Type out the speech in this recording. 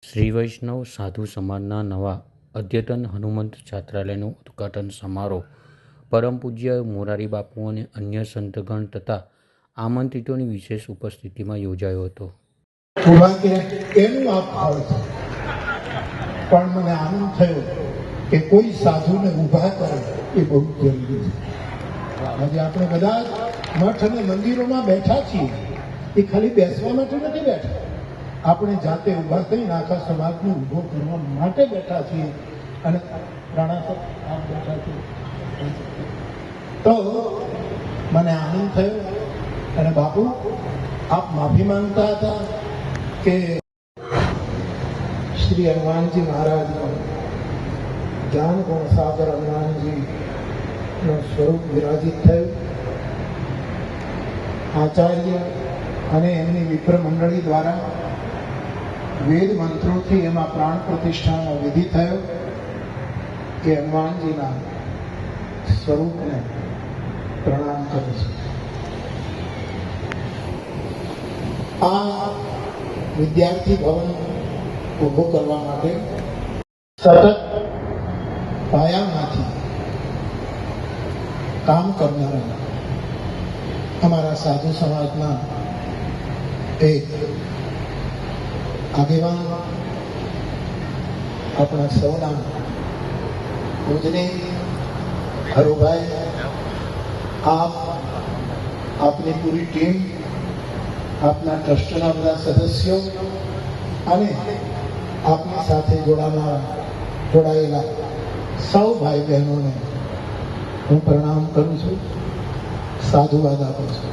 શ્રી વૈષ્ણવ સાધુ સમાજના નવા અદ્યતન હનુમંત છાત્રાલયનું ઉદ્ઘાટન સમારોહ પરમ પૂજ્ય મોરારી બાપુ અને અન્ય સંતગણ તથા આમંત્રિતોની વિશેષ ઉપસ્થિતિમાં યોજાયો હતો. એનું આ ભાવ છે, પણ મને આનંદ થયો કે કોઈ સાધુને ઊભા કરે એ બહુ જરૂરી છે. આજે આપણે બધા મઠ અને મંદિરોમાં બેઠા છીએ, એ ખાલી બેસવા માટે નથી બેઠા, આપણે જાતે ઊભા થઈને આખા સમાજને ઊભો કરવા માટે બેઠા છીએ. અને રાણા આપ બેઠા છીએ તો મને આનંદ થયો. અને બાપુ આપ માફી માંગતા હતા કે શ્રી હનુમાનજી મહારાજનો જ્ઞાન ગુણ સાગર હનુમાનજી નું સ્વરૂપ વિરાજિત થયું. આચાર્ય અને એમની વિપ્ર મંડળી દ્વારા વેદ મંત્રોથી એમાં પ્રાણ પ્રતિષ્ઠાનો વિધિ થયો. એ હનુમાનજીના સ્વરૂપને પ્રણામ કરું છું. આ વિદ્યાર્થી ભવન ઉભું કરવા માટે સતત પાયામાંથી કામ કરનારા અમારા સાધુ સમાજના એક આગેવાન આપણા સૌના પૂજનીય હરુભાઈ, આપની પૂરી ટીમ, આપના ટ્રસ્ટના બધા સદસ્યો અને આપની સાથે જોડાયેલા સૌ ભાઈ બહેનોને હું પ્રણામ કરું છું, સાધુવાદ આપું છું.